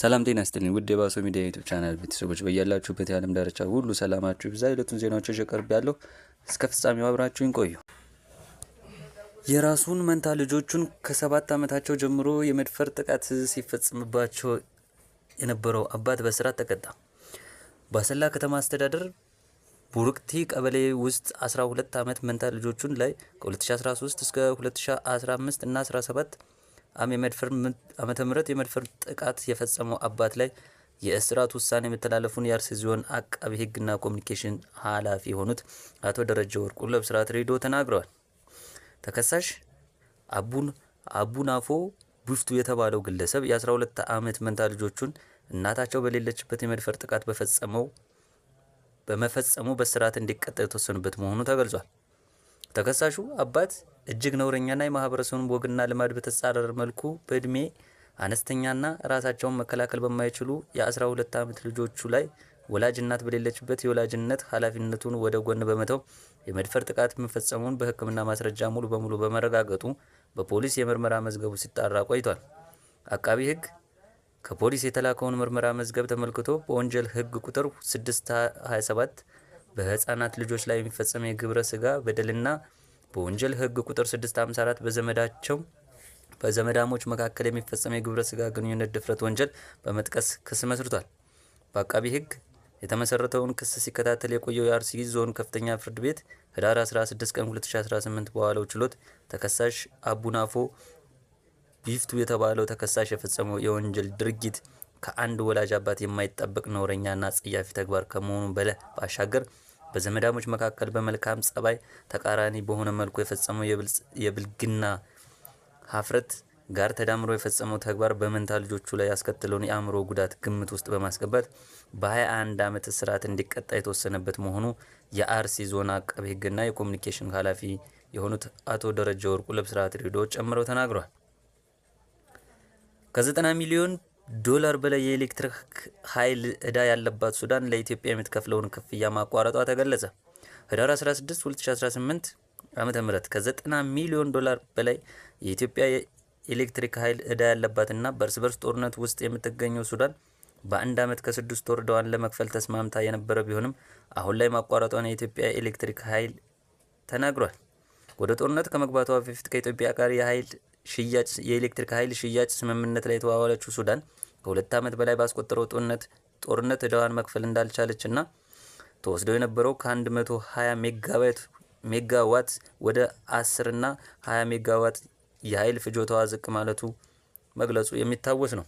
ሰላም ጤና ይስጥልኝ ውድ የባሶ ሚዲያ ዩቲዩብ ቻናል ቤተሰቦች በያላችሁበት የዓለም ዳርቻ ሁሉ ሰላማችሁ ይብዛ። የዕለቱን ዜናዎች ይዤ ቀርቤያለሁ። እስከ ፍጻሜው አብራችሁኝ ቆዩ። የራሱን መንታ ልጆቹን ከ7 ዓመታቸው ጀምሮ የመድፈር ጥቃት ሲፈጽምባቸው የነበረው አባት በእስራት ተቀጣ። በአሰላ ከተማ አስተዳደር ቡርክቲ ቀበሌ ውስጥ 12 ዓመት መንታ ልጆቹን ላይ ከ2013 እስከ 2015 እና 17 ዓመተ ምህረት የመድፈር ጥቃት የፈጸመው አባት ላይ የእስራት ውሳኔ መተላለፉን የአርሲ ዞን አቃቢ ሕግና ኮሚኒኬሽን ኃላፊ የሆኑት አቶ ደረጀ ወርቁ ለብስራት ሬዲዮ ተናግረዋል። ተከሳሽ አቡናፎ ቡፍቱ የተባለው ግለሰብ የ12 ዓመት መንታ ልጆቹን እናታቸው በሌለችበት የመድፈር ጥቃት በመፈጸሙ በእስራት እንዲቀጣ የተወሰነበት መሆኑ ተገልጿል። ተከሳሹ አባት እጅግ ነውረኛና የማህበረሰቡን ወግና ልማድ በተጻረረ መልኩ በእድሜ አነስተኛና ራሳቸውን መከላከል በማይችሉ የ12 ዓመት ልጆቹ ላይ ወላጅ እናት በሌለችበት የወላጅነት ኃላፊነቱን ወደ ጎን በመተው የመድፈር ጥቃት መፈጸሙን በሕክምና ማስረጃ ሙሉ በሙሉ በመረጋገጡ በፖሊስ የምርመራ መዝገቡ ሲጣራ ቆይቷል። አቃቢ ሕግ ከፖሊስ የተላከውን ምርመራ መዝገብ ተመልክቶ በወንጀል ሕግ ቁጥር 627 በህፃናት ልጆች ላይ የሚፈጸም የግብረ ስጋ በደልና በወንጀል ሕግ ቁጥር 654 በዘመዳሞች መካከል የሚፈጸም የግብረ ስጋ ግንኙነት ድፍረት ወንጀል በመጥቀስ ክስ መስርቷል። በአቃቢ ሕግ የተመሰረተውን ክስ ሲከታተል የቆየው የአርሲ ዞን ከፍተኛ ፍርድ ቤት ህዳር 16 ቀን 2018 በዋለው ችሎት ተከሳሽ አቡናፎ ቢፍቱ የተባለው ተከሳሽ የፈጸመው የወንጀል ድርጊት ከአንድ ወላጅ አባት የማይጠበቅ ነውረኛና ጸያፊ ተግባር ከመሆኑ ባሻገር በዘመዳሞች መካከል በመልካም ጸባይ ተቃራኒ በሆነ መልኩ የፈጸመው የብልግና ሀፍረት ጋር ተዳምሮ የፈጸመው ተግባር በመንታ ልጆቹ ላይ ያስከተለውን የአእምሮ ጉዳት ግምት ውስጥ በማስገባት በ21 ዓመት እስራት እንዲቀጣ የተወሰነበት መሆኑ የአርሲ ዞን አቃቤ ሕግና የኮሚኒኬሽን ኃላፊ የሆኑት አቶ ደረጀ ወርቁ ለብስራት ሬዲዮ ጨምረው ተናግረዋል። ከ90 ሚሊዮን ዶላር በላይ የኤሌክትሪክ ኃይል ዕዳ ያለባት ሱዳን ለኢትዮጵያ የምትከፍለውን ክፍያ ማቋረጧ ተገለጸ። ህዳር 16 2018 ዓ.ም ከ90 ሚሊዮን ዶላር በላይ የኢትዮጵያ የኤሌክትሪክ ኃይል ዕዳ ያለባትና በእርስ በርስ ጦርነት ውስጥ የምትገኘው ሱዳን በአንድ ዓመት ከ6 ወር ዕዳዋን ለመክፈል ተስማምታ የነበረ ቢሆንም አሁን ላይ ማቋረጧን የኢትዮጵያ ኤሌክትሪክ ኃይል ተናግሯል። ወደ ጦርነት ከመግባቷ በፊት ከኢትዮጵያ ጋር የኤሌክትሪክ ኃይል ሽያጭ ስምምነት ላይ የተዋዋለችው ሱዳን ከ2 ዓመት በላይ ባስቆጠረው ጦርነት ዕዳዋን መክፈል እንዳልቻለችና ተወስደው የነበረው ከ120 ሜጋዋት ወደ 10 እና 20 ሜጋዋት የኃይል ፍጆታዋ ዝቅ ማለቱ መግለጹ የሚታወስ ነው።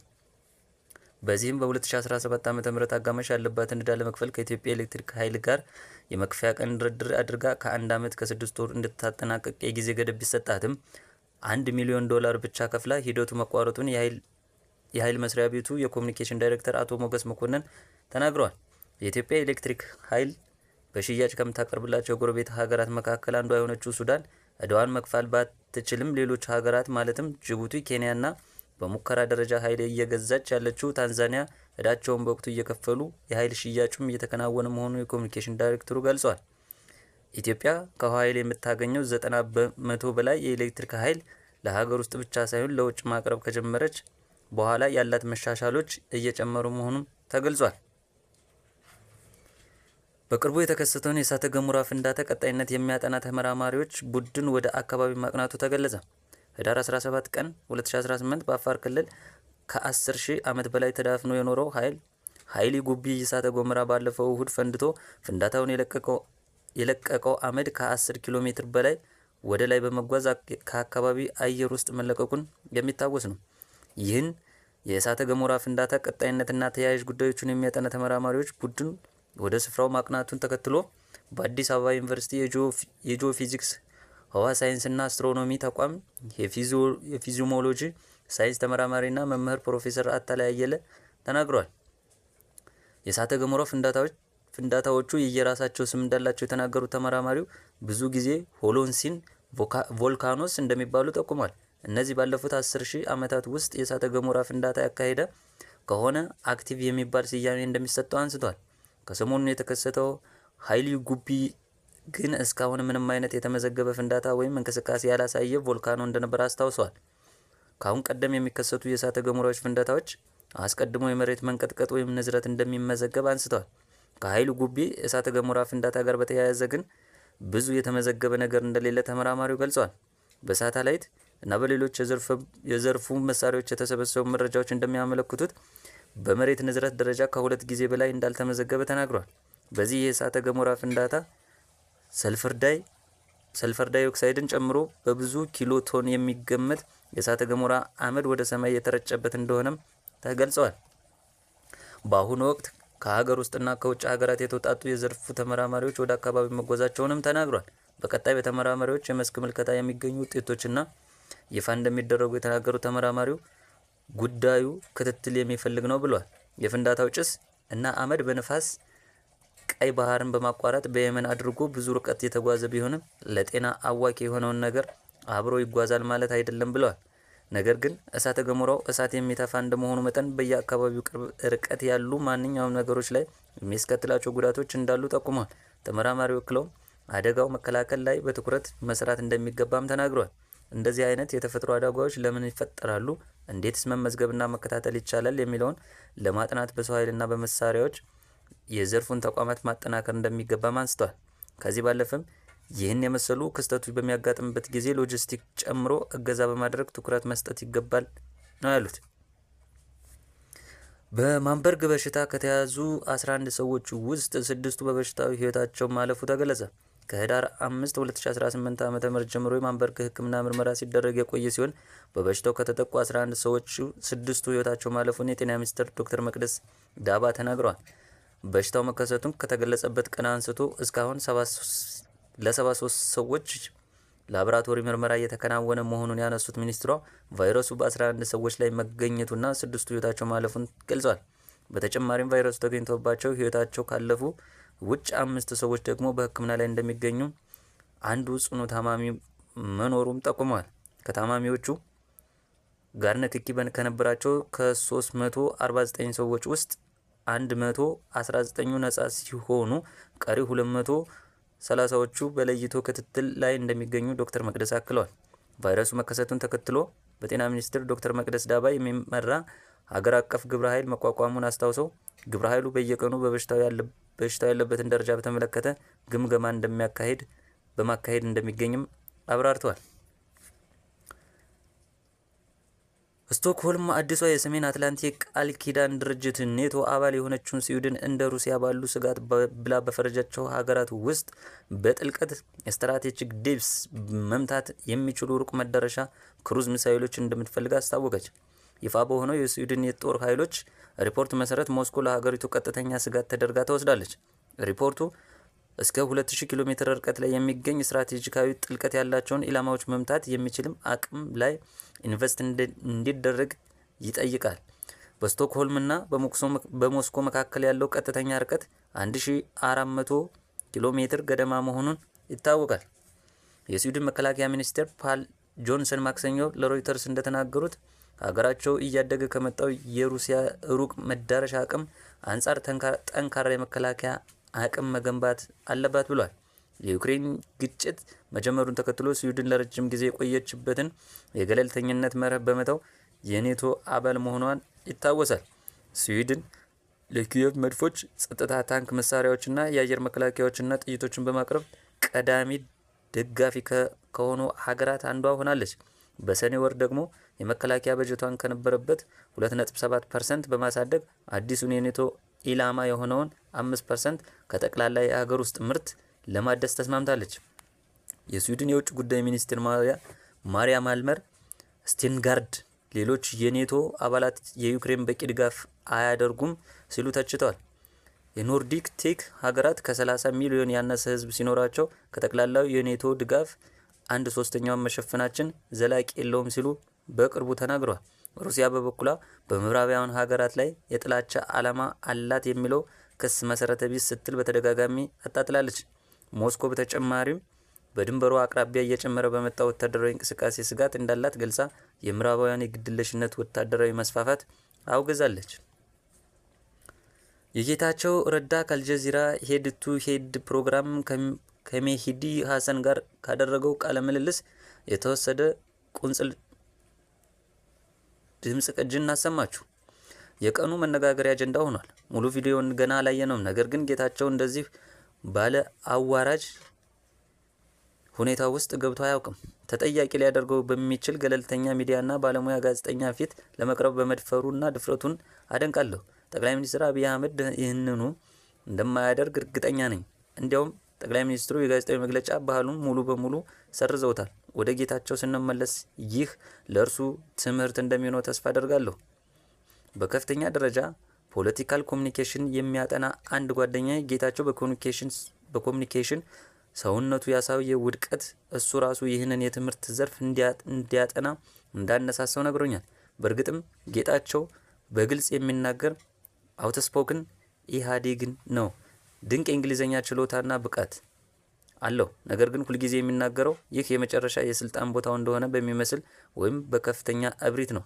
በዚህም በ2017 ዓ.ም አጋማሽ ያለባትን ዕዳ ለመክፈል ከኢትዮጵያ ኤሌክትሪክ ኃይል ጋር የመክፈያ ቀን ድርድር አድርጋ ከ1 ዓመት ከ6 ወር እንድታጠናቀቅ የጊዜ ገደብ ቢሰጣትም $1 ሚሊዮን ብቻ ከፍላ ሂደቱ መቋረጡን የኃይል መስሪያ ቤቱ የኮሚኒኬሽን ዳይሬክተር አቶ ሞገስ መኮንን ተናግረዋል። የኢትዮጵያ ኤሌክትሪክ ኃይል በሽያጭ ከምታቀርብላቸው ጎረቤት ሀገራት መካከል አንዷ የሆነችው ሱዳን ዕዳዋን መክፈል ባትችልም ሌሎች ሀገራት ማለትም ጅቡቲ፣ ኬንያና በሙከራ ደረጃ ኃይል እየገዛች ያለችው ታንዛኒያ ዕዳቸውን በወቅቱ እየከፈሉ የኃይል ሽያጩም እየተከናወነ መሆኑን የኮሚኒኬሽን ዳይሬክተሩ ገልጸዋል። ኢትዮጵያ ከውሃ ኃይል የምታገኘው 90% በላይ የኤሌክትሪክ ኃይል ለሀገር ውስጥ ብቻ ሳይሆን ለውጭ ማቅረብ ከጀመረች በኋላ ያላት መሻሻሎች እየጨመሩ መሆኑን ተገልጿል። በቅርቡ የተከሰተውን የእሳተ ገሞራ ፍንዳታ ቀጣይነት የሚያጠና ተመራማሪዎች ቡድን ወደ አካባቢው ማቅናቱ ተገለጸ። ህዳር 17 ቀን 2018 በአፋር ክልል ከ10,000 ዓመት በላይ ተዳፍኖ የኖረው ኃይሊ ጉቢ የእሳተ ገሞራ ባለፈው እሁድ ፈንድቶ ፍንዳታውን የለቀቀው አመድ ከ10 ኪሎ ሜትር በላይ ወደ ላይ በመጓዝ ከአካባቢ አየር ውስጥ መለቀቁን የሚታወስ ነው። ይህን የእሳተ ገሞራ ፍንዳታ ቀጣይነትና ተያያዥ ጉዳዮችን የሚያጠና ተመራማሪዎች ቡድን ወደ ስፍራው ማቅናቱን ተከትሎ በአዲስ አበባ ዩኒቨርሲቲ የጂኦፊዚክስ ህዋ ሳይንስና አስትሮኖሚ ተቋም የፊዚዮሎጂ ሳይንስ ተመራማሪና መምህር ፕሮፌሰር አታላይ አየለ ተናግረዋል። የእሳተ ገሞራ ፍንዳታዎቹ የየራሳቸው ስም እንዳላቸው የተናገሩት ተመራማሪው ብዙ ጊዜ ሆሎንሲን ቮልካኖስ እንደሚባሉ ጠቁሟል። እነዚህ ባለፉት 10,000 ዓመታት ውስጥ የእሳተ ገሞራ ፍንዳታ ያካሄደ ከሆነ አክቲቭ የሚባል ስያሜ እንደሚሰጠው አንስቷል። ከሰሞኑ የተከሰተው ኃይሊ ጉቢ ግን እስካሁን ምንም አይነት የተመዘገበ ፍንዳታ ወይም እንቅስቃሴ ያላሳየ ቮልካኖ እንደነበር አስታውሰዋል። ካሁን ቀደም የሚከሰቱ የእሳተ ገሞራዎች ፍንዳታዎች አስቀድሞ የመሬት መንቀጥቀጥ ወይም ንዝረት እንደሚመዘገብ አንስተዋል። ከኃይሉ ጉቢ እሳተ ገሞራ ፍንዳታ ጋር በተያያዘ ግን ብዙ የተመዘገበ ነገር እንደሌለ ተመራማሪው ገልጸዋል። በሳተላይት እና በሌሎች የዘርፉ መሳሪያዎች የተሰበሰቡ መረጃዎች እንደሚያመለክቱት በመሬት ንዝረት ደረጃ ከሁለት ጊዜ በላይ እንዳልተመዘገበ ተናግሯል። በዚህ የእሳተ ገሞራ ፍንዳታ ሰልፈር ዳይኦክሳይድን ጨምሮ በብዙ ኪሎ ቶን የሚገመት የእሳተ ገሞራ አመድ ወደ ሰማይ የተረጨበት እንደሆነም ተገልጸዋል። በአሁኑ ወቅት ከሀገር ውስጥና ከውጭ ሀገራት የተውጣጡ የዘርፉ ተመራማሪዎች ወደ አካባቢው መጓዛቸውንም ተናግሯል። በቀጣይ በተመራማሪዎች የመስክ ምልከታ የሚገኙ ውጤቶችና ይፋ እንደሚደረጉ የተናገሩ ተመራማሪው ጉዳዩ ክትትል የሚፈልግ ነው ብሏል። የፍንዳታው ጭስ እና አመድ በነፋስ ቀይ ባህርን በማቋረጥ በየመን አድርጎ ብዙ ርቀት የተጓዘ ቢሆንም ለጤና አዋኪ የሆነውን ነገር አብሮ ይጓዛል ማለት አይደለም ብለዋል። ነገር ግን እሳተ ገሞራው እሳት የሚተፋ እንደመሆኑ መጠን በየአካባቢው ቅርብ ርቀት ያሉ ማንኛውም ነገሮች ላይ የሚያስከትላቸው ጉዳቶች እንዳሉ ጠቁመዋል። ተመራማሪው አክለውም አደጋው መከላከል ላይ በትኩረት መስራት እንደሚገባም ተናግረዋል። እንደዚህ አይነት የተፈጥሮ አደጋዎች ለምን ይፈጠራሉ፣ እንዴትስ መመዝገብና መከታተል ይቻላል የሚለውን ለማጥናት በሰው ኃይልና በመሳሪያዎች የዘርፉን ተቋማት ማጠናከር እንደሚገባም አንስተዋል። ከዚህ ባለፈም ይህን የመሰሉ ክስተቶች በሚያጋጥምበት ጊዜ ሎጂስቲክ ጨምሮ እገዛ በማድረግ ትኩረት መስጠት ይገባል ነው ያሉት። በማንበርግ በሽታ ከተያዙ 11 ሰዎች ውስጥ 6ቱ በበሽታው ህይወታቸው ማለፉ ተገለጸ። ከህዳር 5 2018 ዓ.ም ጀምሮ የማንበርግ ህክምና ምርመራ ሲደረግ የቆየ ሲሆን በበሽታው ከተጠቁ 11 ሰዎች 6ቱ ህይወታቸው ማለፉን የጤና ሚኒስትር ዶክተር መቅደስ ዳባ ተናግረዋል። በሽታው መከሰቱን ከተገለጸበት ቀን አንስቶ እስካሁን ለ73 ሰዎች ላቦራቶሪ ምርመራ እየተከናወነ መሆኑን ያነሱት ሚኒስትሯ ቫይረሱ በ11 ሰዎች ላይ መገኘቱና 6ቱ ህይወታቸው ማለፉን ገልጸዋል። በተጨማሪም ቫይረሱ ተገኝቶባቸው ህይወታቸው ካለፉ ውጭ 5 ሰዎች ደግሞ በህክምና ላይ እንደሚገኙ አንዱ ጽኑ ታማሚ መኖሩም ጠቁመዋል። ከታማሚዎቹ ጋር ንክኪ ከነበራቸው ከ349 ሰዎች ውስጥ 119ኙ ነጻ ሲሆኑ ቀሪ 230ዎቹ በለይቶ ክትትል ላይ እንደሚገኙ ዶክተር መቅደስ አክለዋል። ቫይረሱ መከሰቱን ተከትሎ በጤና ሚኒስትር ዶክተር መቅደስ ዳባ የሚመራ ሀገር አቀፍ ግብረ ኃይል መቋቋሙን አስታውሰው ግብረ ኃይሉ በየቀኑ በበሽታው ያለበትን ደረጃ በተመለከተ ግምገማ በማካሄድ እንደሚገኝም አብራርተዋል። ስቶክሆልም አዲሷ የሰሜን አትላንቲክ ቃል ኪዳን ድርጅት ኔቶ አባል የሆነችውን ስዊድን እንደ ሩሲያ ባሉ ስጋት ብላ በፈረጃቸው ሀገራት ውስጥ በጥልቀት ስትራቴጂክ ዴፕስ መምታት የሚችሉ ሩቅ መዳረሻ ክሩዝ ሚሳይሎች እንደምትፈልግ አስታወቀች። ይፋ በሆነው የስዊድን የጦር ኃይሎች ሪፖርት መሰረት ሞስኮ ለሀገሪቱ ቀጥተኛ ስጋት ተደርጋ ተወስዳለች። ሪፖርቱ እስከ 2000 ኪሎ ሜትር ርቀት ላይ የሚገኝ ስትራቴጂካዊ ጥልቀት ያላቸውን ኢላማዎች መምታት የሚችልም አቅም ላይ ኢንቨስት እንዲደረግ ይጠይቃል። በስቶክሆልምና በሞስኮ መካከል ያለው ቀጥተኛ ርቀት 1400 ኪሎ ሜትር ገደማ መሆኑን ይታወቃል። የስዊድን መከላከያ ሚኒስትር ፓል ጆንሰን ማክሰኞ ለሮይተርስ እንደተናገሩት ሀገራቸው እያደገ ከመጣው የሩሲያ ሩቅ መዳረሻ አቅም አንጻር ጠንካራ የመከላከያ አቅም መገንባት አለባት ብሏል። የዩክሬን ግጭት መጀመሩን ተከትሎ ስዊድን ለረጅም ጊዜ የቆየችበትን የገለልተኝነት መርህ በመተው የኔቶ አባል መሆኗን ይታወሳል። ስዊድን ለኪየቭ መድፎች፣ ጸጥታ ታንክ መሳሪያዎችና የአየር መከላከያዎችና ጥይቶችን በማቅረብ ቀዳሚ ደጋፊ ከሆኑ ሀገራት አንዷ ሆናለች። በሰኔ ወር ደግሞ የመከላከያ በጀቷን ከነበረበት 2.7% በማሳደግ አዲሱን የኔቶ ኢላማ የሆነውን 5% ከጠቅላላ የሀገር ውስጥ ምርት ለማደስ ተስማምታለች። የስዊድን የውጭ ጉዳይ ሚኒስትር ማሪያ ማልመር ስቴንጋርድ ሌሎች የኔቶ አባላት የዩክሬን በቂ ድጋፍ አያደርጉም ሲሉ ተችተዋል። የኖርዲክ ቴክ ሀገራት ከ30 ሚሊዮን ያነሰ ህዝብ ሲኖራቸው ከጠቅላላው የኔቶ ድጋፍ 1/3 መሸፈናችን ዘላቂ የለውም ሲሉ በቅርቡ ተናግረዋል። ሩሲያ በበኩሏ በምዕራባውያን ሀገራት ላይ የጥላቻ ዓላማ አላት የሚለው ክስ መሰረተ ቢስ ስትል በተደጋጋሚ አጣጥላለች። ሞስኮ በተጨማሪም በድንበሩ አቅራቢያ እየጨመረ በመጣው ወታደራዊ እንቅስቃሴ ስጋት እንዳላት ገልጻ የምዕራባውያን የግድለሽነት ወታደራዊ መስፋፋት አውግዛለች። የጌታቸው ረዳ ከአልጀዚራ ሄድ ቱ ሄድ ፕሮግራም ከሜሂዲ ሀሰን ጋር ካደረገው ቃለ ምልልስ የተወሰደ ቁንጽል ድምጽ ቅጅ እናሰማችሁ። የቀኑ መነጋገሪያ አጀንዳ ሆኗል። ሙሉ ቪዲዮውን ገና አላየነውም። ነገር ግን ጌታቸው እንደዚህ ባለ አዋራጅ ሁኔታ ውስጥ ገብቶ አያውቅም። ተጠያቂ ሊያደርገው በሚችል ገለልተኛ ሚዲያና ባለሙያ ጋዜጠኛ ፊት ለመቅረብ በመድፈሩና ድፍረቱን አደንቃለሁ። ጠቅላይ ሚኒስትር አብይ አህመድ ይህንኑ እንደማያደርግ እርግጠኛ ነኝ። እንዲያውም ጠቅላይ ሚኒስትሩ የጋዜጣዊ መግለጫ ባህሉን ሙሉ በሙሉ ሰርዘውታል። ወደ ጌታቸው ስንመለስ ይህ ለእርሱ ትምህርት እንደሚሆነው ተስፋ አደርጋለሁ። በከፍተኛ ደረጃ ፖለቲካል ኮሚኒኬሽን የሚያጠና አንድ ጓደኛዬ ጌታቸው በኮሚኒኬሽን ሰውነቱ ያሳየው ውድቀት እሱ ራሱ ይህንን የትምህርት ዘርፍ እንዲያጠና እንዳነሳሳው ነግሮኛል። በእርግጥም ጌታቸው በግልጽ የሚናገር አውትስፖክን ኢህአዴግን ነው። ድንቅ የእንግሊዝኛ ችሎታና ብቃት አለው። ነገር ግን ሁልጊዜ የሚናገረው ይህ የመጨረሻ የስልጣን ቦታው እንደሆነ በሚመስል ወይም በከፍተኛ እብሪት ነው።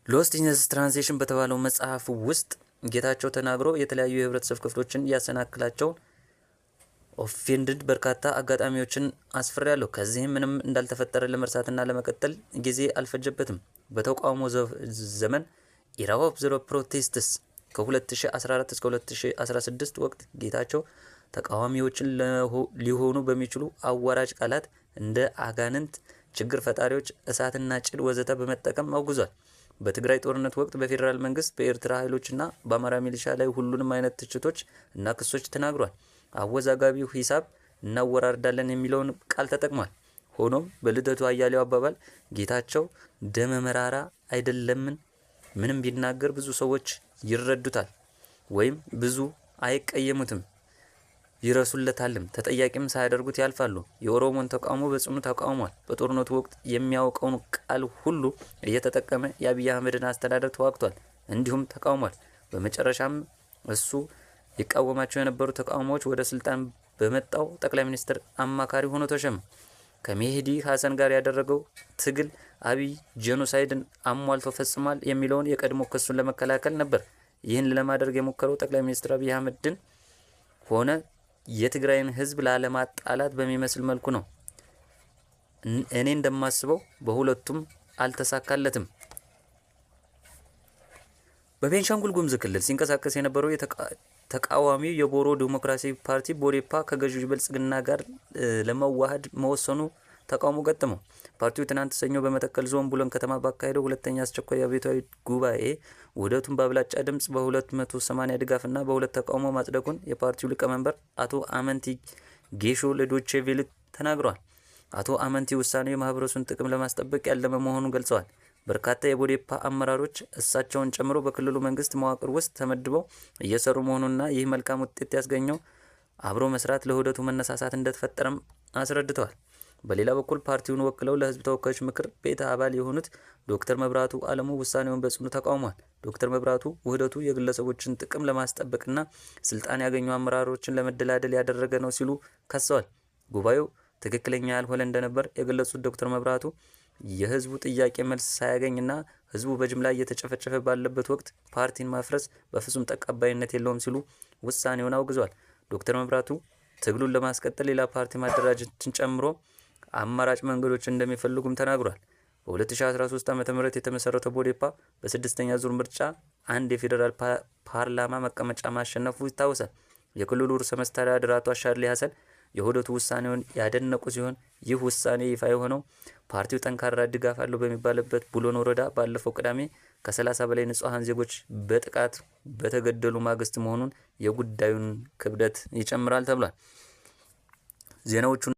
ሎስት ኢን ትራንዚሽን በተባለው መጽሐፍ ውስጥ ጌታቸው ተናግሮ የተለያዩ የህብረተሰብ ክፍሎችን ያሰናክላቸው ኦፌንድድ በርካታ አጋጣሚዎችን አስፍሬያለሁ። ከዚህም ምንም እንዳልተፈጠረ ለመርሳትና ለመቀጠል ጊዜ አልፈጀበትም። በተቃውሞ ዘመን ኢራ ኦፍ ዘ ፕሮቴስትስ ከ2014 እስከ 2016 ወቅት ጌታቸው ተቃዋሚዎችን ሊሆኑ በሚችሉ አዋራጅ ቃላት እንደ አጋንንት፣ ችግር ፈጣሪዎች፣ እሳትና ጭድ ወዘተ በመጠቀም አውግዟል። በትግራይ ጦርነት ወቅት በፌዴራል መንግስት፣ በኤርትራ ኃይሎችና በአማራ ሚሊሻ ላይ ሁሉንም አይነት ትችቶች እና ክሶች ተናግሯል። አወዛጋቢው ሂሳብ እናወራርዳለን የሚለውን ቃል ተጠቅሟል። ሆኖም በልደቱ አያሌው አባባል ጌታቸው ደመ መራራ አይደለምን? ምንም ቢናገር ብዙ ሰዎች ይረዱታል ወይም ብዙ አይቀየሙትም፣ ይረሱለታልም፣ ተጠያቂም ሳያደርጉት ያልፋሉ። የኦሮሞን ተቃውሞ በጽኑ ተቃውሟል። በጦርነቱ ወቅት የሚያውቀውን ቃል ሁሉ እየተጠቀመ የአብይ አህመድን አስተዳደር ተዋግቷል፣ እንዲሁም ተቃውሟል። በመጨረሻም እሱ ይቃወማቸው የነበሩ ተቃውሞዎች ወደ ስልጣን በመጣው ጠቅላይ ሚኒስትር አማካሪ ሆኖ ተሸመ። ከሜህዲ ሀሰን ጋር ያደረገው ትግል አብይ ጄኖሳይድን አሟልቶ ፈጽሟል የሚለውን የቀድሞ ክሱን ለመከላከል ነበር። ይህን ለማድረግ የሞከረው ጠቅላይ ሚኒስትር አብይ አህመድን ሆነ የትግራይን ህዝብ ላለማጣላት በሚመስል መልኩ ነው። እኔ እንደማስበው በሁለቱም አልተሳካለትም። በቤንሻንጉል ጉሙዝ ክልል ሲንቀሳቀስ የነበረው ተቃዋሚው የቦሮ ዲሞክራሲ ፓርቲ ቦዴፓ ከገዢው ብልጽግና ጋር ለመዋሃድ መወሰኑ ተቃውሞ ገጠመው። ፓርቲው ትናንት ሰኞ በመተከል ዞን ቡለን ከተማ ባካሄደው ሁለተኛ አስቸኳይ አብዮታዊ ጉባኤ ውህደቱን በአብላጫ ድምጽ በ280 ድጋፍና በሁለት ተቃውሞ ማጽደቁን የፓርቲው ሊቀመንበር አቶ አመንቲ ጌሾ ለዶቼ ቬለ ተናግረዋል። አቶ አመንቲ ውሳኔው የማህበረሰቡን ጥቅም ለማስጠበቅ ያለመ መሆኑን ገልጸዋል። በርካታ የቦዴፓ አመራሮች እሳቸውን ጨምሮ በክልሉ መንግስት መዋቅር ውስጥ ተመድበው እየሰሩ መሆኑንና ይህ መልካም ውጤት ያስገኘው አብሮ መስራት ለውህደቱ መነሳሳት እንደተፈጠረም አስረድተዋል። በሌላ በኩል ፓርቲውን ወክለው ለህዝብ ተወካዮች ምክር ቤት አባል የሆኑት ዶክተር መብራቱ አለሙ ውሳኔውን በጽኑ ተቃውሟል። ዶክተር መብራቱ ውህደቱ የግለሰቦችን ጥቅም ለማስጠበቅና ስልጣን ያገኙ አመራሮችን ለመደላደል ያደረገ ነው ሲሉ ከሰዋል። ጉባኤው ትክክለኛ ያልሆነ እንደነበር የገለጹት ዶክተር መብራቱ የህዝቡ ጥያቄ መልስ ሳያገኝና ህዝቡ በጅምላ እየተጨፈጨፈ ባለበት ወቅት ፓርቲን ማፍረስ በፍጹም ተቀባይነት የለውም ሲሉ ውሳኔውን አውግዟል። ዶክተር መብራቱ ትግሉን ለማስቀጠል ሌላ ፓርቲ ማደራጀትን ጨምሮ አማራጭ መንገዶች እንደሚፈልጉም ተናግሯል። በ2013 ዓ.ም የተመሰረተው ቦዴፓ በስድስተኛ ዙር ምርጫ አንድ የፌዴራል ፓርላማ መቀመጫ ማሸነፉ ይታወሳል። የክልሉ ርዕሰ መስተዳድር አቶ አሻድሊ ሀሰን የውህደቱ ውሳኔውን ያደነቁ ሲሆን ይህ ውሳኔ ይፋ የሆነው ፓርቲው ጠንካራ ድጋፍ አለው በሚባልበት ቡለን ወረዳ ባለፈው ቅዳሜ ከ30 በላይ ንጹሃን ዜጎች በጥቃት በተገደሉ ማግስት መሆኑን የጉዳዩን ክብደት ይጨምራል ተብሏል። ዜናዎቹ